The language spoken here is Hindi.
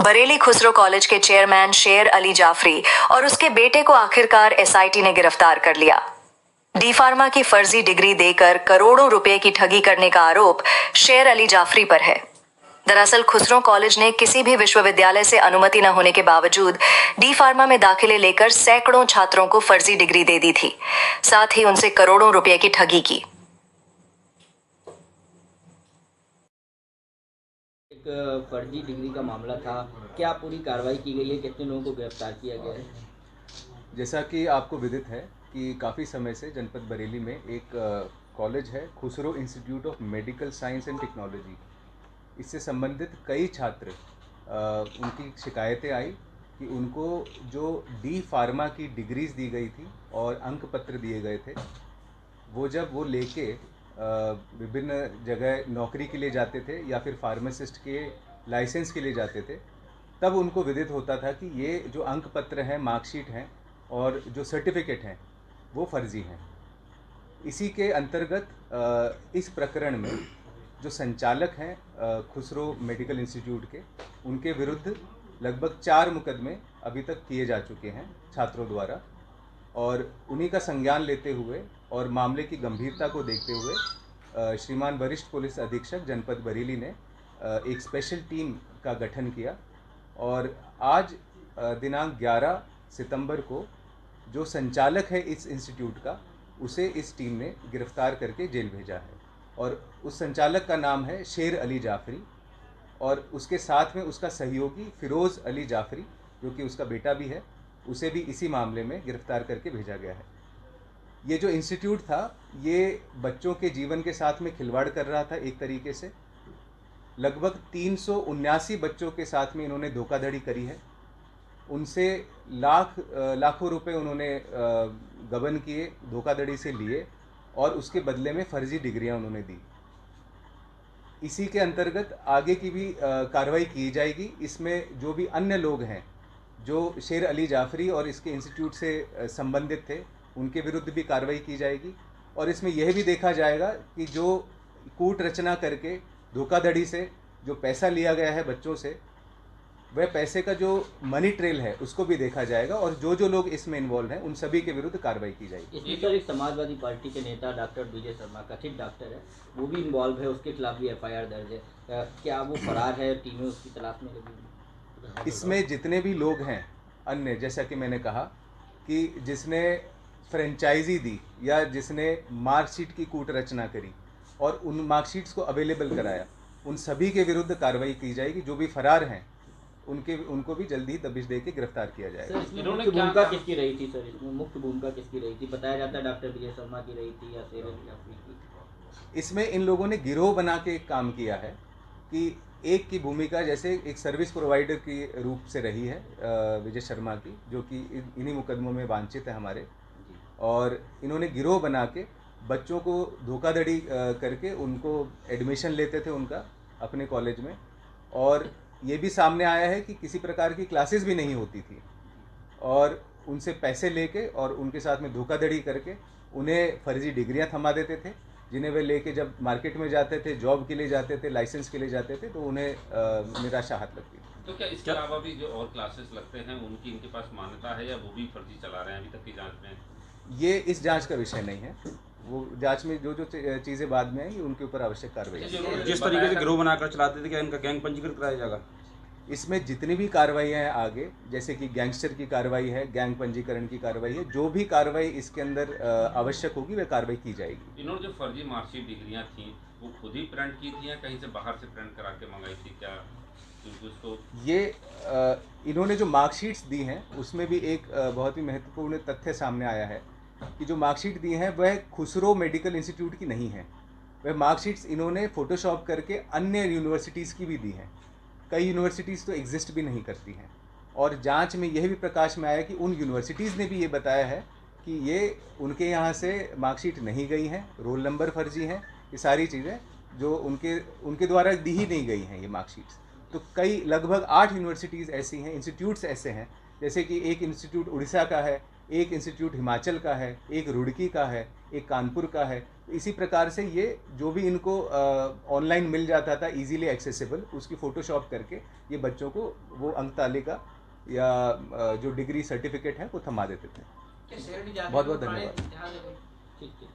बरेली खुसरो कॉलेज के चेयरमैन शेर अली जाफरी और उसके बेटे को आखिरकार एसआईटी ने गिरफ्तार कर लिया। डी फार्मा की फर्जी डिग्री देकर करोड़ों रुपए की ठगी करने का आरोप शेर अली जाफरी पर है। दरअसल खुसरो कॉलेज ने किसी भी विश्वविद्यालय से अनुमति न होने के बावजूद डी फार्मा में दाखिले लेकर सैकड़ों छात्रों को फर्जी डिग्री दे दी थी, साथ ही उनसे करोड़ों रुपए की ठगी की। एक फर्जी डिग्री का मामला था, क्या पूरी कार्रवाई की गई है, कितने लोगों को गिरफ्तार किया गया है? जैसा कि आपको विदित है कि काफ़ी समय से जनपद बरेली में एक कॉलेज है, Khusro institute of medical science and technology. इससे संबंधित कई छात्र उनकी शिकायतें आई कि उनको जो डी फार्मा की डिग्रीज दी गई थी और अंक पत्र दिए गए थे, वो जब वो लेके विभिन्न जगह नौकरी के लिए जाते थे या फिर फार्मासिस्ट के लाइसेंस के लिए जाते थे, तब उनको विदित होता था कि ये जो अंक पत्र हैं, मार्कशीट हैं और जो सर्टिफिकेट हैं वो फर्जी हैं। इसी के अंतर्गत इस प्रकरण में जो संचालक हैं खुसरो मेडिकल इंस्टीट्यूट के, उनके विरुद्ध लगभग 4 मुकदमे अभी तक किए जा चुके हैं छात्रों द्वारा, और उन्हीं का संज्ञान लेते हुए और मामले की गंभीरता को देखते हुए श्रीमान वरिष्ठ पुलिस अधीक्षक जनपद बरेली ने एक स्पेशल टीम का गठन किया और आज दिनांक 11 सितंबर को जो संचालक है इस इंस्टीट्यूट का, उसे इस टीम ने गिरफ्तार करके जेल भेजा है। और उस संचालक का नाम है शेर अली जाफरी और उसके साथ में उसका सहयोगी फिरोज़ अली जाफरी, जो कि उसका बेटा भी है, उसे भी इसी मामले में गिरफ्तार करके भेजा गया है। ये जो इंस्टीट्यूट था, ये बच्चों के जीवन के साथ में खिलवाड़ कर रहा था। एक तरीके से लगभग 379 बच्चों के साथ में इन्होंने धोखाधड़ी करी है। उनसे लाखों रुपए उन्होंने गबन किए, धोखाधड़ी से लिए और उसके बदले में फर्जी डिग्रियां उन्होंने दी। इसी के अंतर्गत आगे की भी कार्रवाई की जाएगी। इसमें जो भी अन्य लोग हैं जो शेर अली जाफरी और इसके इंस्टीट्यूट से संबंधित थे, उनके विरुद्ध भी कार्रवाई की जाएगी। और इसमें यह भी देखा जाएगा कि जो कूट रचना करके धोखाधड़ी से जो पैसा लिया गया है बच्चों से, वह पैसे का जो मनी ट्रेल है उसको भी देखा जाएगा और जो लोग इसमें इन्वॉल्व हैं उन सभी के विरुद्ध कार्रवाई की जाएगी। इसमें सर एक समाजवादी पार्टी के नेता डॉक्टर विजय शर्मा, कथित डॉक्टर है, वो भी इन्वॉल्व है, उसके खिलाफ भी एफआईआर दर्ज है। क्या वो फरार है? टीमें उसकी तलाश में लगी? इसमें जितने भी लोग हैं अन्य, जैसा कि मैंने कहा कि जिसने फ्रेंचाइजी दी या जिसने मार्कशीट की कूट रचना करी और उन मार्कशीट्स को अवेलेबल कराया, उन सभी के विरुद्ध कार्रवाई की जाएगी। जो भी फरार हैं उनको भी जल्दी ही दबिश दे के गिरफ्तार किया जाएगा। इसमें मुख्य भूमिका किसकी रही थी सर? इसमें मुख्य भूमिका किसकी रही थी? बताया जाता है डॉक्टर विजय शर्मा की रही थी या शेर अली जाफरी की? इसमें इन लोगों ने गिरोह बना के काम किया है कि एक की भूमिका जैसे एक सर्विस प्रोवाइडर की रूप से रही है विजय शर्मा की, जो कि इन्हीं मुकदमों में वांछित है हमारे, और इन्होंने गिरोह बना के बच्चों को धोखाधड़ी करके उनको एडमिशन लेते थे उनका अपने कॉलेज में, और ये भी सामने आया है कि किसी प्रकार की क्लासेस भी नहीं होती थी और उनसे पैसे लेके और उनके साथ में धोखाधड़ी करके उन्हें फर्जी डिग्रियां थमा देते थे, जिन्हें वे लेके जब मार्केट में जाते थे, जॉब के लिए जाते थे, लाइसेंस के लिए जाते थे, तो उन्हें निराशा हाथ लगती थी। तो क्या इसके अलावा भी जो और क्लासेस लगते हैं उनकी इनके पास मान्यता है या वो भी फर्जी चला रहे हैं अभी तक की जांच में? ये इस जांच का विषय नहीं है। वो जांच में जो चीज़ें बाद में आएंगी उनके ऊपर आवश्यक कार्रवाई। जिस तरीके से गिरोह बनाकर चलाते थे, क्या इनका गैंग पंजीकृत कराया जाएगा? इसमें जितनी भी कार्रवाइयाँ हैं आगे, जैसे कि गैंगस्टर की कार्रवाई है, गैंग पंजीकरण की कार्रवाई है, जो भी कार्रवाई इसके अंदर आवश्यक होगी वह कार्रवाई की जाएगी। इन्होंने जो फर्जी मार्कशीट डिग्रियां थी वो खुद ही प्रिंट की थी या कहीं से बाहर से प्रिंट करा के मंगाई थी? क्या उसको ये इन्होंने जो मार्कशीट्स दी हैं उसमें भी एक बहुत ही महत्वपूर्ण तथ्य सामने आया है कि जो मार्कशीट दी हैं वह खुसरो मेडिकल इंस्टीट्यूट की नहीं है। वह मार्कशीट्स इन्होंने फ़ोटोशॉप करके अन्य यूनिवर्सिटीज़ की भी दी हैं। कई यूनिवर्सिटीज़ तो एग्जिस्ट भी नहीं करती हैं, और जांच में यह भी प्रकाश में आया कि उन यूनिवर्सिटीज़ ने भी ये बताया है कि ये उनके यहाँ से मार्कशीट नहीं गई हैं, रोल नंबर फर्जी हैं, ये सारी चीज़ें जो उनके द्वारा दी ही नहीं गई हैं ये मार्कशीट्स। तो कई लगभग 8 यूनिवर्सिटीज़ ऐसी हैं, इंस्टीट्यूट्स ऐसे हैं, जैसे कि एक इंस्टीट्यूट उड़ीसा का है, एक इंस्टीट्यूट हिमाचल का है, एक रुड़की का है, एक कानपुर का है। इसी प्रकार से ये जो भी इनको ऑनलाइन मिल जाता था इजीली एक्सेसिबल, उसकी फ़ोटोशॉप करके ये बच्चों को वो अंक तालिका या जो डिग्री सर्टिफिकेट है वो थमा देते थे। बहुत बहुत धन्यवाद। ठीक ठीक।